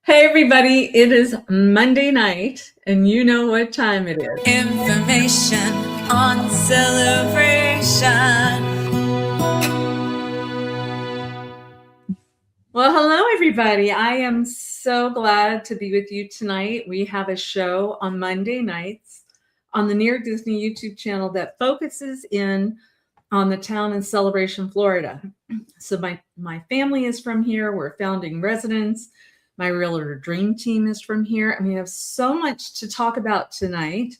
Hey everybody, it is Monday night and you know what time it is. Information on celebration. Well, hello everybody. I am so glad to be with you tonight. We have a show on Monday nights on the Near Disney YouTube channel that focuses in on the town in Celebration, Florida. So my family is from here. We're founding residents. My realtor dream team is from here. And we have so much to talk about tonight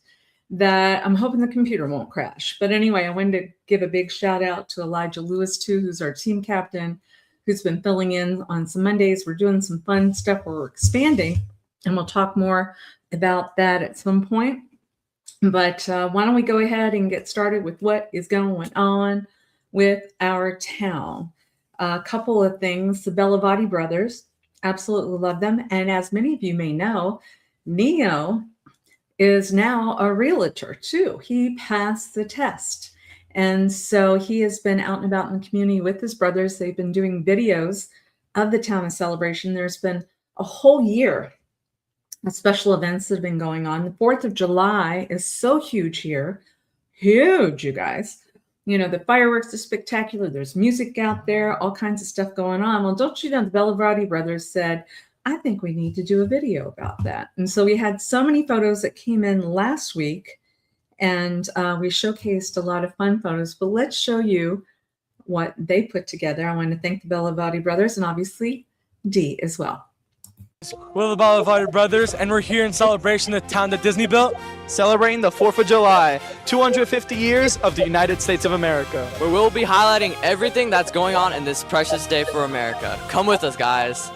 that I'm hoping the computer won't crash. But anyway, I wanted to give a big shout out to Elijah Lewis too, who's our team captain, who's been filling in on some Mondays. We're doing some fun stuff. We're expanding, and we'll talk more about that at some point. But why don't we go ahead and get started with what is going on with our town. A couple of things. The Bellavotti Brothers, absolutely love them. And as many of you may know, Neo is now a realtor too. He passed the test. And so he has been out and about in the community with his brothers. They've been doing videos of the town of Celebration. There's been a whole year of special events that have been going on. The 4th of July is so huge here. Huge, you guys. You know, the fireworks are spectacular. There's music out there, all kinds of stuff going on. Well, don't you know, the Bellavotti Brothers said, I think we need to do a video about that. And so we had so many photos that came in last week, and we showcased a lot of fun photos. But let's show you what they put together. I want to thank the Bellavotti Brothers and obviously Dee as well. We're the Bellavotti Brothers, and we're here in celebration of the town that Disney built, celebrating the 4th of July, 250 years of the United States of America. Where we'll be highlighting everything that's going on in this precious day for America. Come with us, guys.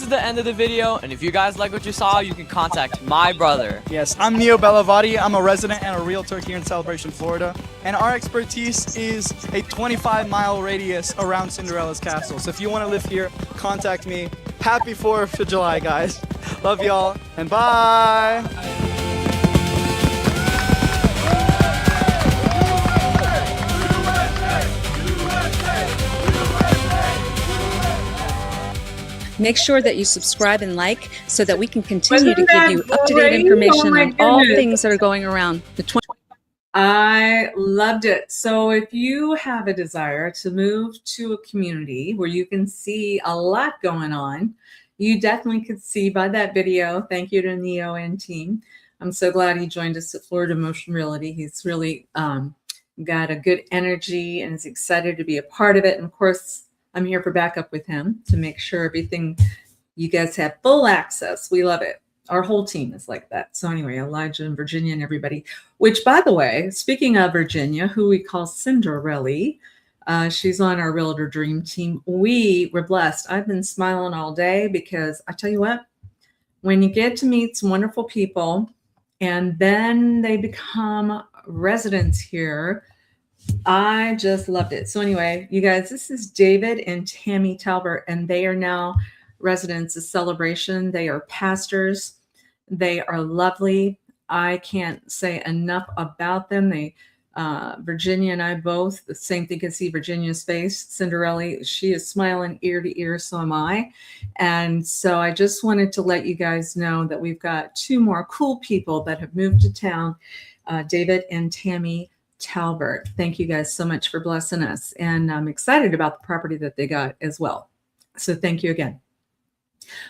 is the end of the video, and if you guys like what you saw, you can contact my brother. Yes, I'm Neo Bellavotti. I'm a resident and a realtor here in Celebration, Florida. And our expertise is a 25-mile radius around Cinderella's castle. So if you want to live here, contact me. Happy 4th of July, guys. Love y'all, and bye. Make sure that you subscribe and like so that we can continue to Wasn't give that you up-to-date great? information Oh my on all goodness. things that are going around the I loved it. So if you have a desire to move to a community where you can see a lot going on, you definitely could see by that video. Thank you to Neo and team. I'm so glad he joined us at Florida Motion Realty. He's really got a good energy and is excited to be a part of it. And of course, I'm here for backup with him to make sure everything, you guys have full access. We love it. Our whole team is like that. So anyway, Elijah and Virginia and everybody, which by the way, speaking of Virginia, who we call Cinderella, she's on our Realtor Dream Team. We were blessed. I've been smiling all day because I tell you what, when you get to meet some wonderful people and then they become residents here, I just loved it. So anyway, you guys, this is David and Tammy Talbert, and they are now residents of Celebration. They are pastors. They are lovely. I can't say enough about them. They, Virginia and I both, the same thing, can see Virginia's face. Cinderella, she is smiling ear to ear, so am I. And so I just wanted to let you guys know that we've got two more cool people that have moved to town, David and Tammy Talbert. Thank you guys so much for blessing us. And I'm excited about the property that they got as well. So thank you again.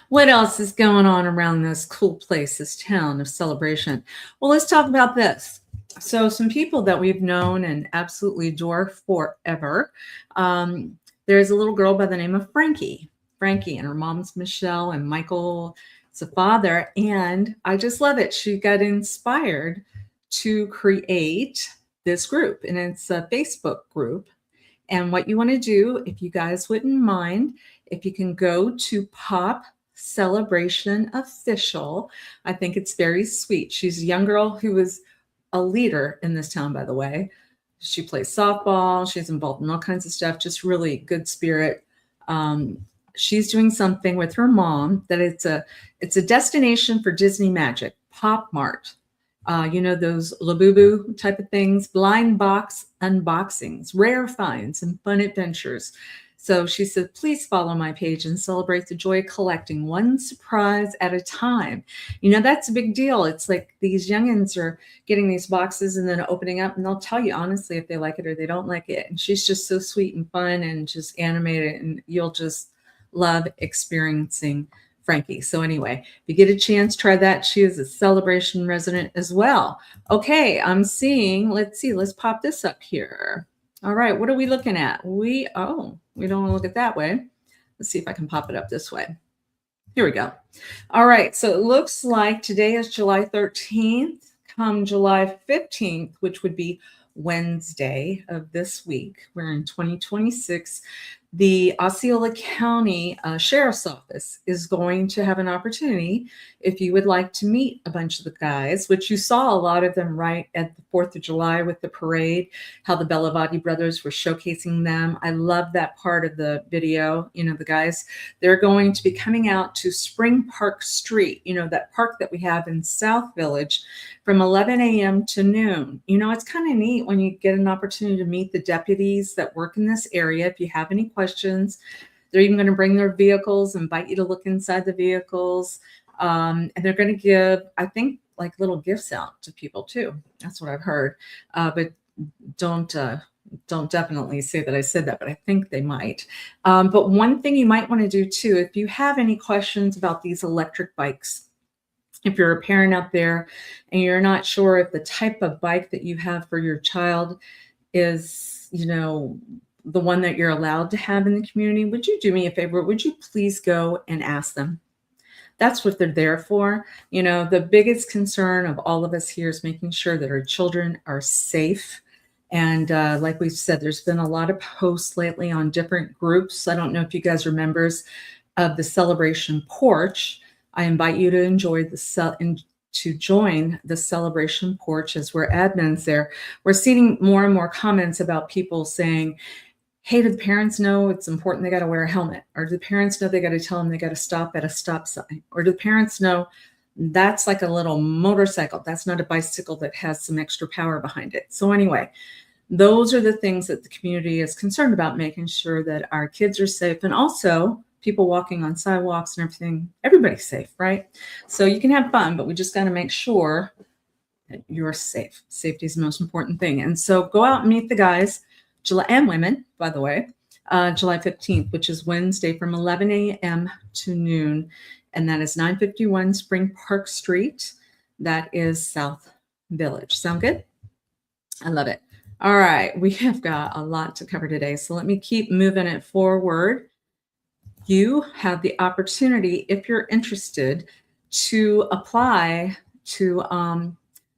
What else is going on around this cool place, this town of Celebration? Well, let's talk about this. So some people that we've known and absolutely adore forever. There's a little girl by the name of Frankie. Frankie, and her mom's Michelle, and Michael is the father. And I just love it. She got inspired to create this group, and it's a Facebook group. And what you want to do, if you guys wouldn't mind, if you can go to Pop Celebration Official, I think it's very sweet. She's a young girl who is a leader in this town, by the way. She plays softball. She's involved in all kinds of stuff, just really good spirit. She's doing something with her mom that it's a destination for Disney magic, Pop Mart. You know, those Labubu type of things, blind box unboxings, rare finds, and fun adventures. So she said, please follow my page and celebrate the joy of collecting one surprise at a time. You know, that's a big deal. It's like these youngins are getting these boxes and then opening up, and they'll tell you honestly if they like it or they don't like it. And she's just so sweet and fun and just animated, and you'll just love experiencing Frankie. So anyway, if you get a chance, try that. She is a Celebration resident as well. Okay, I'm seeing, let's see, let's pop this up here. All right, what are we looking at? We don't want to look at that way. Let's see if I can pop it up this way. Here we go. All right, so it looks like today is July 13th. Come July 15th, which would be Wednesday of this week, we're in 2026, the Osceola County Sheriff's Office is going to have an opportunity if you would like to meet a bunch of the guys, which you saw a lot of them right at the 4th of July with the parade, how the Bellavotti Brothers were showcasing them. I love that part of the video. You know, the guys, they're going to be coming out to Spring Park Street, you know, that park that we have in South Village, from 11 a.m. to noon. You know, it's kind of neat when you get an opportunity to meet the deputies that work in this area. If you have any questions, they're even going to bring their vehicles, invite you to look inside the vehicles. And they're going to give, I think, like little gifts out to people too. That's what I've heard. But don't definitely say that I said that, but I think they might. But one thing you might want to do too, if you have any questions about these electric bikes, if you're a parent out there and you're not sure if the type of bike that you have for your child is, you know, the one that you're allowed to have in the community, would you do me a favor? Would you please go and ask them? That's what they're there for. You know, the biggest concern of all of us here is making sure that our children are safe. And like we've said, there's been a lot of posts lately on different groups. I don't know if you guys remember of the celebration porch. I invite you to to join the celebration porch as we're admins there. We're seeing more and more comments about people saying, hey, do the parents know it's important they got to wear a helmet? Or do the parents know they got to tell them they got to stop at a stop sign? Or do the parents know that's like a little motorcycle? That's not a bicycle that has some extra power behind it. So anyway, those are the things that the community is concerned about, making sure that our kids are safe, and also people walking on sidewalks and everything, everybody's safe, right? So you can have fun, but we just got to make sure that you're safe. Safety is the most important thing. And so go out and meet the guys, July, and women, by the way, July 15th, which is Wednesday from 11 a.m. to noon. And that is 951 Spring Park Street. That is South Village. Sound good? I love it. All right. We have got a lot to cover today. So let me keep moving it forward. You have the opportunity, if you're interested, to apply to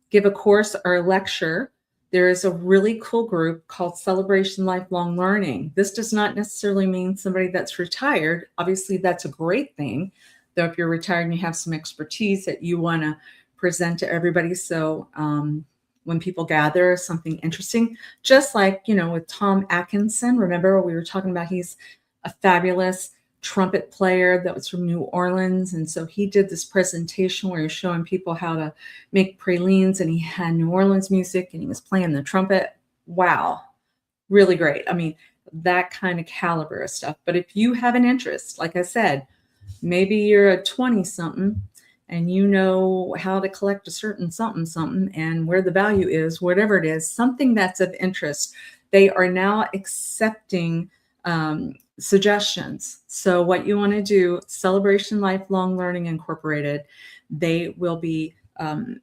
give a course or a lecture. There is a really cool group called Celebration Lifelong Learning. This does not necessarily mean somebody that's retired. Obviously, that's a great thing, though if you're retired and you have some expertise that you want to present to everybody. So when people gather something interesting, just like, with Tom Atkinson, remember we were talking about, he's a fabulous trumpet player that was from New Orleans. And so he did this presentation where he's showing people how to make pralines, and he had New Orleans music and he was playing the trumpet. Wow. Really great. I mean, that kind of caliber of stuff. But if you have an interest, like I said, maybe you're a 20 something and you know how to collect a certain something and where the value is, whatever it is, something that's of interest, they are now accepting suggestions. So what you want to do, Celebration Lifelong Learning Incorporated, they will be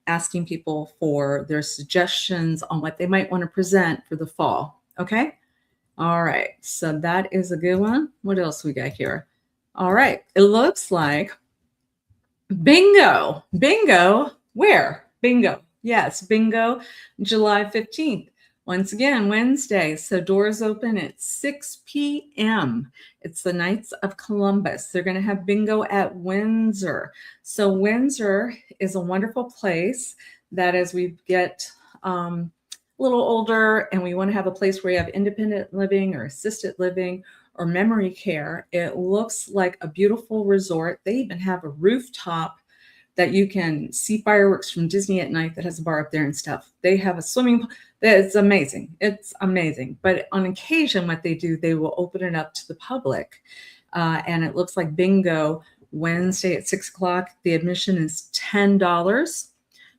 asking people for their suggestions on what they might want to present for the fall. Okay. All right. So that is a good one. What else we got here? All right. It looks like bingo. Where? Bingo. Yes. Bingo. July 15th. Once again, Wednesday. So doors open at 6 p.m. It's the Knights of Columbus. They're going to have bingo at Windsor. So Windsor is a wonderful place that as we get a little older and we want to have a place where you have independent living or assisted living or memory care, it looks like a beautiful resort. They even have a rooftop that you can see fireworks from Disney at night that has a bar up there and stuff. They have a swimming pool. It's amazing. It's amazing. But on occasion, what they do, they will open it up to the public. And it looks like bingo Wednesday at 6 o'clock. The admission is $10.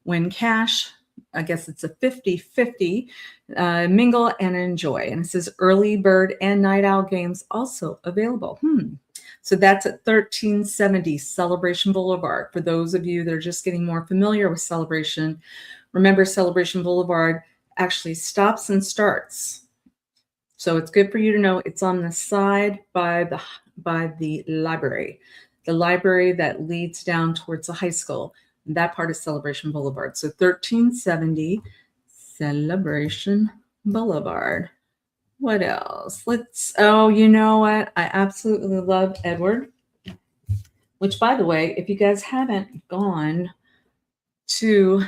Win cash. I guess it's a 50-50. Mingle and enjoy. And it says early bird and night owl games also available. So that's at 1370 Celebration Boulevard. For those of you that are just getting more familiar with Celebration, remember Celebration Boulevard actually stops and starts. So it's good for you to know it's on the side by the library that leads down towards the high school. That part is Celebration Boulevard. So 1370 Celebration Boulevard. What else? You know what? I absolutely love Edward, which, by the way, if you guys haven't gone to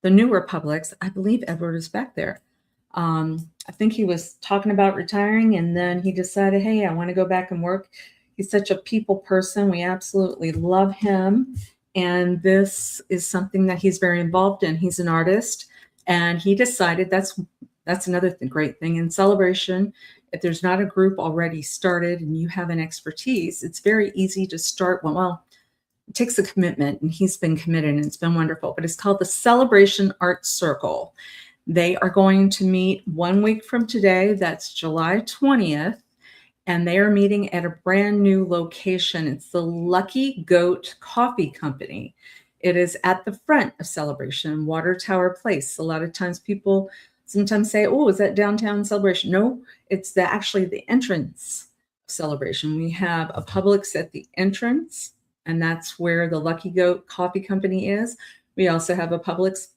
the newer Publix, I believe Edward is back there. I think he was talking about retiring, and then he decided, hey, I want to go back and work. He's such a people person. We absolutely love him. And this is something that he's very involved in. He's an artist, and he decided that's another great thing in Celebration. If there's not a group already started and you have an expertise, it's very easy to start one. Well, it takes a commitment, and he's been committed, and it's been wonderful. But it's called the Celebration Art Circle. They are going to meet 1 week from today. That's July 20th. And they are meeting at a brand new location. It's the Lucky Goat Coffee Company. It is at the front of Celebration, Water Tower Place. A lot of times people sometimes say, oh, is that downtown Celebration? No, it's actually the entrance of Celebration. We have a Publix at the entrance, and that's where the Lucky Goat Coffee Company is. We also have a Publix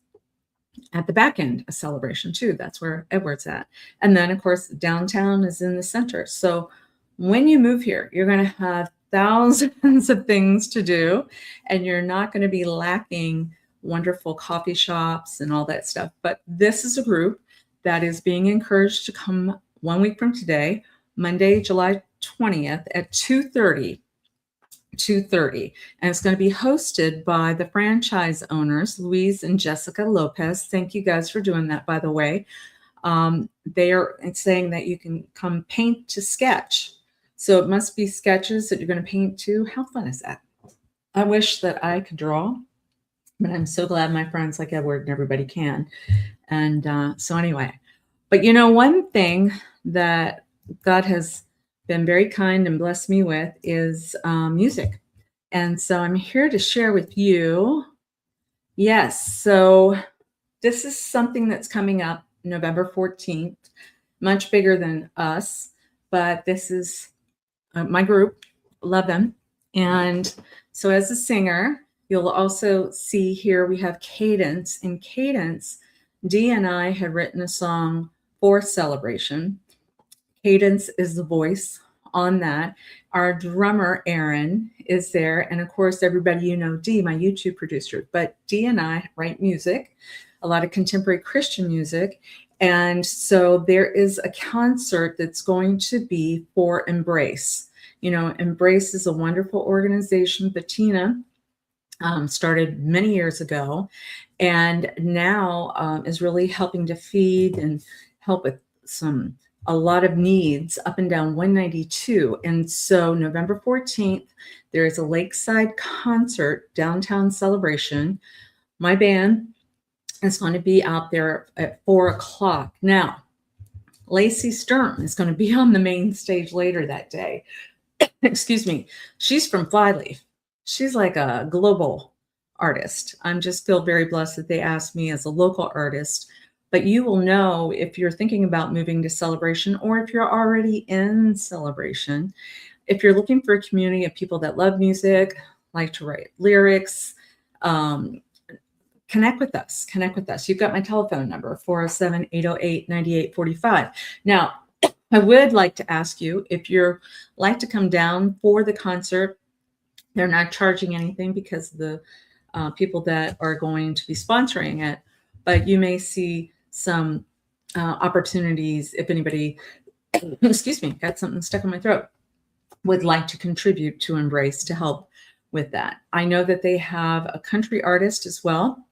at the back end of Celebration too. That's where Edward's at. And then, of course, downtown is in the center. So when you move here, you're going to have thousands of things to do, and you're not going to be lacking wonderful coffee shops and all that stuff. But this is a group that is being encouraged to come 1 week from today, Monday, July 20th at 2:30. And it's going to be hosted by the franchise owners, Luis and Jessica Lopez. Thank you guys for doing that, by the way. They are saying that you can come paint to sketch. So it must be sketches that you're going to paint to. How fun is that? I wish that I could draw, but I'm so glad my friends like Edward and everybody can. And so anyway, but one thing that God has been very kind and blessed me with is music. And so I'm here to share with you. Yes, so this is something that's coming up November 14th, much bigger than us, but this is my group, love them. And so as a singer, you'll also see here we have Cadence. In Cadence, Dee and I had written a song for Celebration. Cadence is the voice on that. Our drummer, Aaron, is there. And of course, everybody, Dee, my YouTube producer. But Dee and I write music, a lot of contemporary Christian music. And so there is a concert that's going to be for Embrace. Embrace is a wonderful organization. Bettina started many years ago, and now is really helping to feed and help with a lot of needs up and down 192. And so November 14th, there is a lakeside concert, downtown Celebration. My band is going to be out there at 4:00. Now, Lacey Sturm is going to be on the main stage later that day. Excuse me. She's from Flyleaf. She's like a global artist. I'm just feel very blessed that they asked me as a local artist. But you will know if you're thinking about moving to Celebration, or if you're already in Celebration, if you're looking for a community of people that love music, like to write lyrics, connect with us. You've got my telephone number, 407-808-9845. Now, I would like to ask you if you're like to come down for the concert. They're not charging anything because of the people that are going to be sponsoring it, but you may see some opportunities if anybody, excuse me, got something stuck in my throat, would like to contribute to Embrace to help with that. I know that they have a country artist as well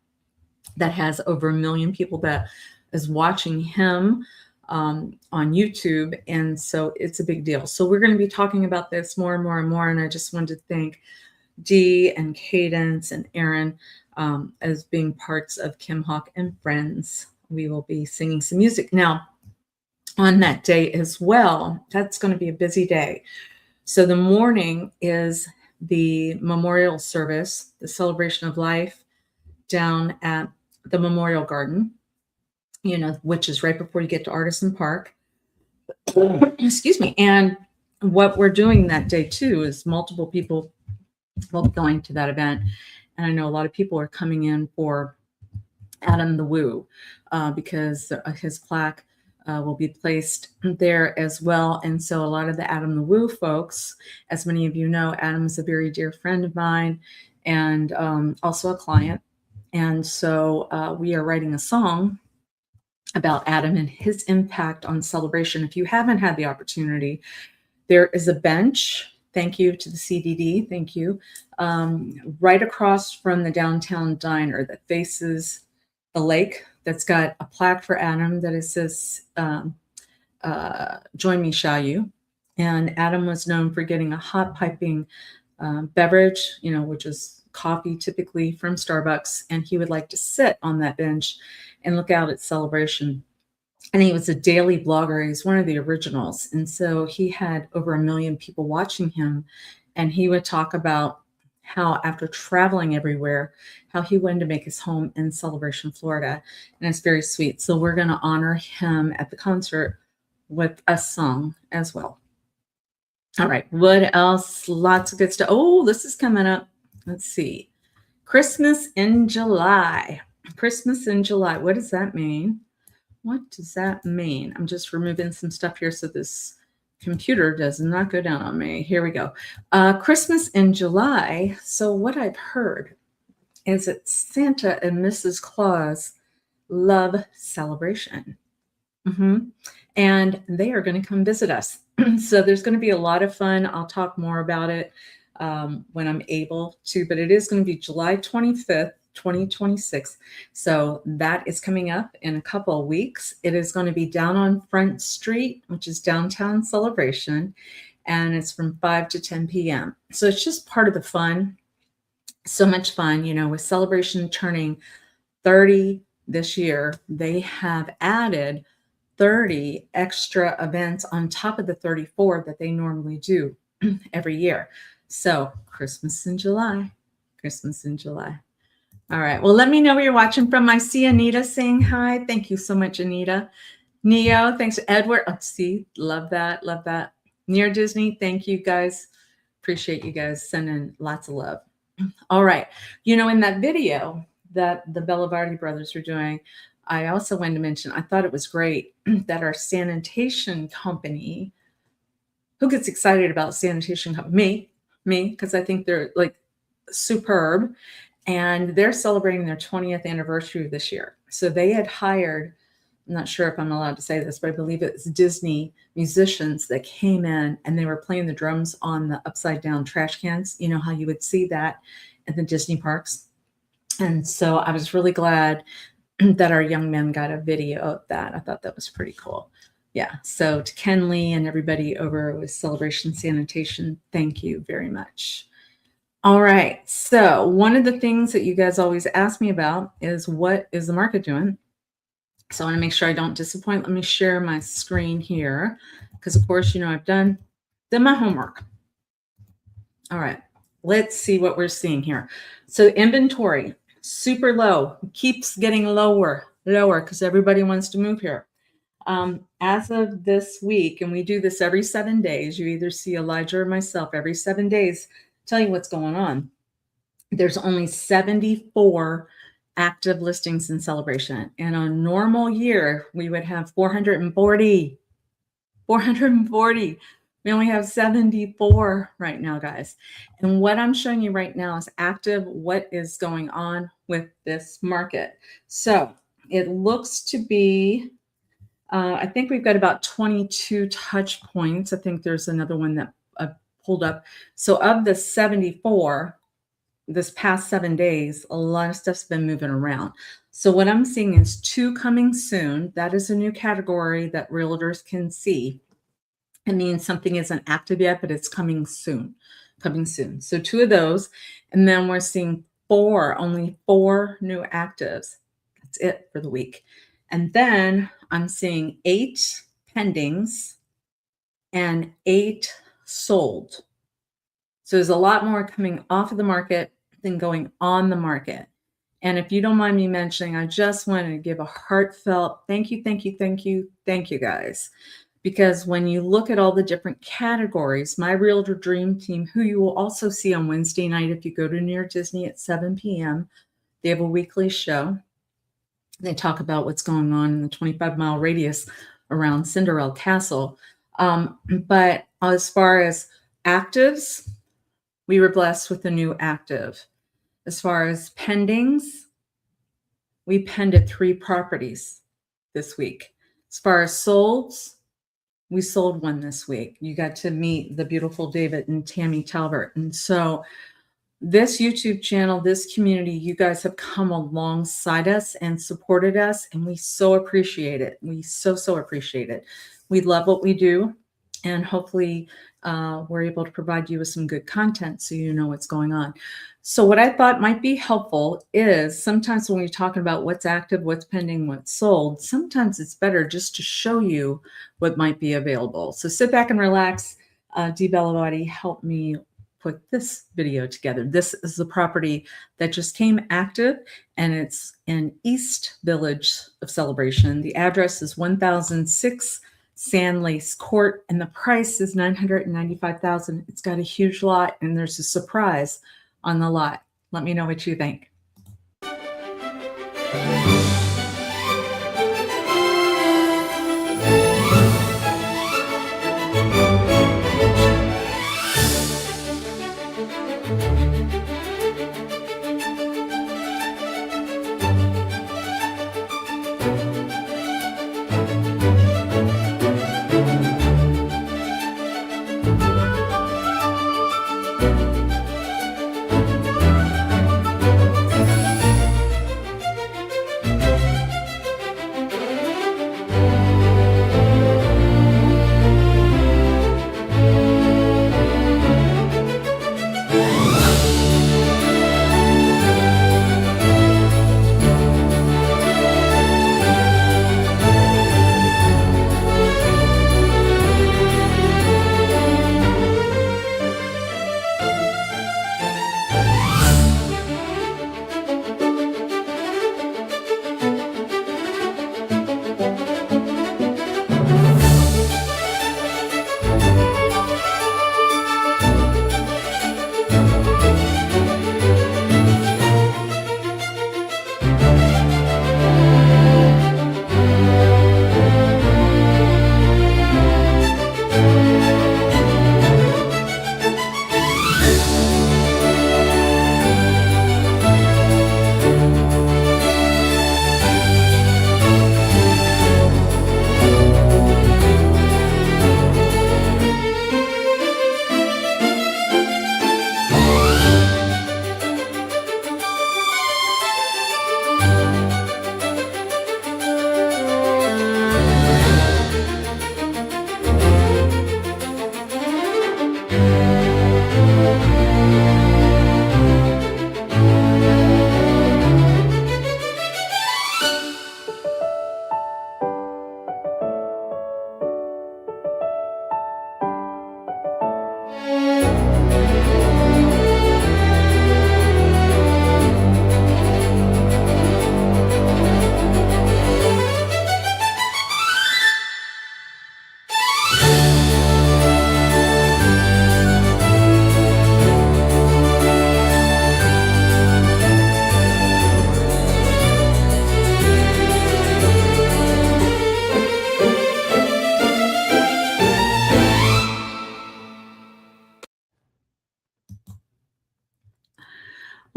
that has over 1 million people that is watching him on YouTube. And so it's a big deal. So we're going to be talking about this more and more and more. And I just wanted to thank Dee and Cadence and Aaron as being parts of Kim Hawk and Friends. We will be singing some music. Now, on that day as well, that's going to be a busy day. So the morning is the memorial service, the celebration of life down at the Memorial Garden, which is right before you get to Artisan Park. Excuse me. And what we're doing that day too is multiple people will be going to that event. And I know a lot of people are coming in for Adam the Woo because his plaque will be placed there as well. And so a lot of the Adam the Woo folks, as many of you know, Adam is a very dear friend of mine and also a client. And so we are writing a song about Adam and his impact on Celebration. If you haven't had the opportunity, there is a bench. Thank you to the CDD. Thank you. Right across from the downtown diner that faces the lake, that's got a plaque for Adam that it says, join me, shall you? And Adam was known for getting a hot piping beverage, which is coffee typically from Starbucks. And he would like to sit on that bench and look out at Celebration. And he was a daily blogger. He's one of the originals. And so he had over 1 million people watching him. And he would talk about how after traveling everywhere, how he wanted to make his home in Celebration, Florida. And it's very sweet. So we're going to honor him at the concert with a song as well. All right. What else? Lots of good stuff. Oh, this is coming up. Let's see. Christmas in July. Christmas in July. What does that mean? What does that mean? I'm just removing some stuff here so this computer does not go down on me. Here we go. Christmas in July. So what I've heard is that Santa and Mrs. Claus love celebration. And they are going to come visit us. So there's going to be a lot of fun. I'll talk more about it when I'm able to, but it is going to be July 25th, 2026. So that is coming up in a couple of weeks. It is going to be down on Front Street, which is downtown Celebration, and it's from 5 to 10 p.m. So it's just part of the fun. So much fun, you know, with Celebration turning 30 this year, they have added 30 extra events on top of the 34 that they normally do every year. So Christmas in July, Christmas in July. All right. Well, let me know where you're watching from. I see Anita saying hi. Thank you so much, Anita. Neo, thanks. Edward. Oh, see, love that. Love that. Near Disney. Thank you guys. Appreciate you guys sending lots of love. All right. You know, in that video that the Bellavotti Brothers are doing, I also wanted to mention, I thought it was great that our sanitation company, who gets excited about sanitation company? Me, because I think they're like superb. And they're celebrating their 20th anniversary this year. So they had hired, I'm not sure if I'm allowed to say this, but I believe it's Disney musicians that came in and they were playing the drums on the upside down trash cans. You know how you would see that at the Disney parks. And so I was really glad that our young men got a video of that. I thought that was pretty cool. Yeah. So to Ken Lee and everybody over with Celebration Sanitation, thank you very much. All right. So one of the things that you guys always ask me about is what is the market doing? So I want to make sure I don't disappoint. Let me share my screen here because, of course, you know, I've done my homework. All right. Let's see what we're seeing here. So inventory, super low, keeps getting lower because everybody wants to move here. As of this week, and we do this every 7 days, you either see Elijah or myself every 7 days, tell you what's going on. There's only 74 active listings in Celebration. In a normal year, we would have 440. We only have 74 right now, guys. And what I'm showing you right now is active, what is going on with this market. So it looks to be, I think we've got about 22 touch points. I think there's another one that pulled up. So of the 74, this past 7 days, a lot of stuff's been moving around. So what I'm seeing is 2 coming soon. That is a new category that realtors can see. It means something isn't active yet, but it's coming soon. So 2 of those. And then we're seeing only 4 new actives. That's it for the week. And then I'm seeing 8 pendings and 8 sold. So there's a lot more coming off of the market than going on the market. And if you don't mind me mentioning, I just wanted to give a heartfelt thank you, guys. Because when you look at all the different categories, my Realtor Dream Team, who you will also see on Wednesday night if you go to Near Disney at 7 p.m., they have a weekly show. They talk about what's going on in the 25-mile radius around Cinderella Castle. But as far as actives, we were blessed with a new active. As far as pendings, we pended 3 properties this week. As far as solds, we sold 1 this week. You got to meet the beautiful David and Tammy Talbert. And so this YouTube channel, this community, you guys have come alongside us and supported us, and we so appreciate it. We so appreciate it. We love what we do, and hopefully we're able to provide you with some good content so you know what's going on. So what I thought might be helpful is sometimes when we're talking about what's active, what's pending, what's sold, sometimes it's better just to show you what might be available. So sit back and relax. D. Bellavotti helped me put this video together. This is the property that just came active, and it's in East Village of Celebration. The address is 1006 Sand Lace Court, and the price is $995,000. It's got a huge lot, and there's a surprise on the lot. Let me know what you think.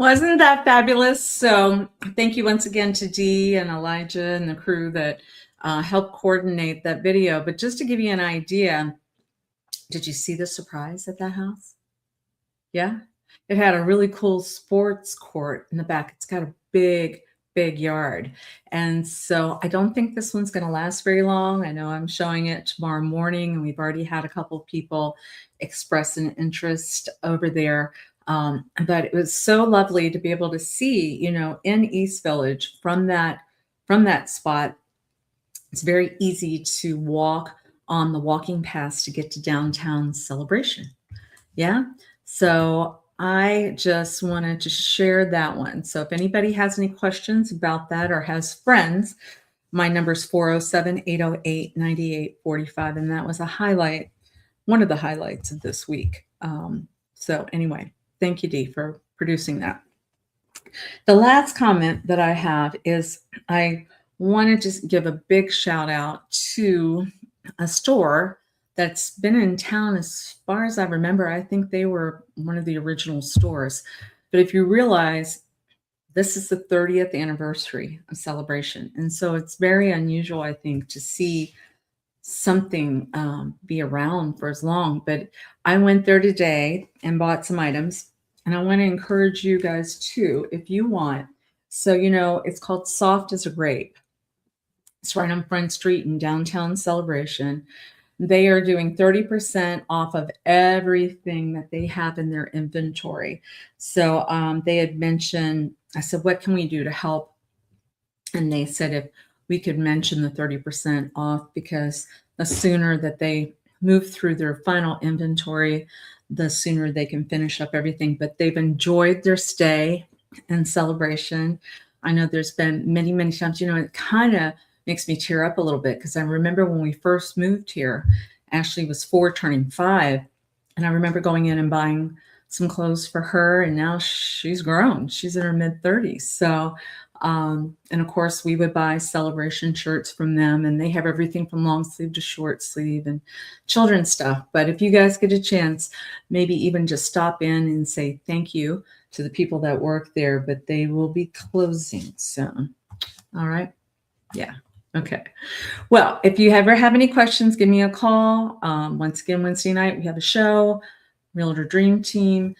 Wasn't that fabulous? So thank you once again to Dee and Elijah and the crew that helped coordinate that video. But just to give you an idea, did you see the surprise at that house? Yeah. It had a really cool sports court in the back. It's got a big, big yard. And so I don't think this one's going to last very long. I know I'm showing it tomorrow morning, and we've already had a couple of people express an interest over there. But it was so lovely to be able to see, in East Village from that spot. It's very easy to walk on the walking paths to get to downtown Celebration. Yeah. So I just wanted to share that one. So if anybody has any questions about that or has friends, my number is 407-808-9845. And that was a highlight, one of the highlights of this week. So anyway, thank you, Dee, for producing that. The last comment that I have is I want to just give a big shout out to a store that's been in town as far as I remember. I think they were one of the original stores. But if you realize this is the 30th anniversary of Celebration, and so it's very unusual, I think, to see something be around for as long. But I went there today and bought some items, and I want to encourage you guys too, if you want. So, it's called Soft As A Grape. It's right on Front Street in downtown Celebration. They are doing 30% off of everything that they have in their inventory. So they had mentioned, I said, what can we do to help? And they said if we could mention the 30% off, because the sooner that they move through their final inventory, the sooner they can finish up everything. But they've enjoyed their stay in Celebration. I know there's been many, many times, it kind of makes me tear up a little bit, because I remember when we first moved here, Ashley was 4 turning 5. And I remember going in and buying some clothes for her, and now she's grown. She's in her mid-30s. So, and of course, we would buy Celebration shirts from them, and they have everything from long sleeve to short sleeve and children's stuff. But if you guys get a chance, maybe even just stop in and say thank you to the people that work there, but they will be closing soon. All right. Yeah. Okay. Well, if you ever have any questions, give me a call. Once again, Wednesday night, we have a show, Realtor Dream Team.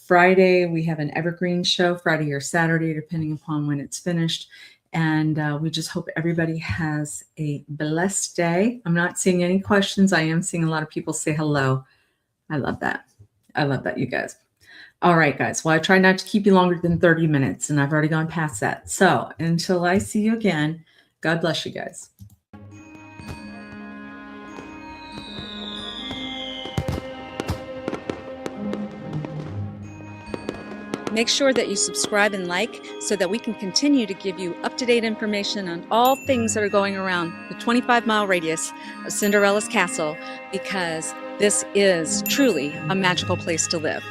Friday, we have an evergreen show, Friday or Saturday, depending upon when it's finished. And we just hope everybody has a blessed day. I'm not seeing any questions. I am seeing a lot of people say hello. I love that. I love that, you guys. All right, guys. Well, I try not to keep you longer than 30 minutes, and I've already gone past that. So until I see you again, God bless you guys. Make sure that you subscribe and like so that we can continue to give you up-to-date information on all things that are going around the 25-mile radius of Cinderella's castle, because this is truly a magical place to live.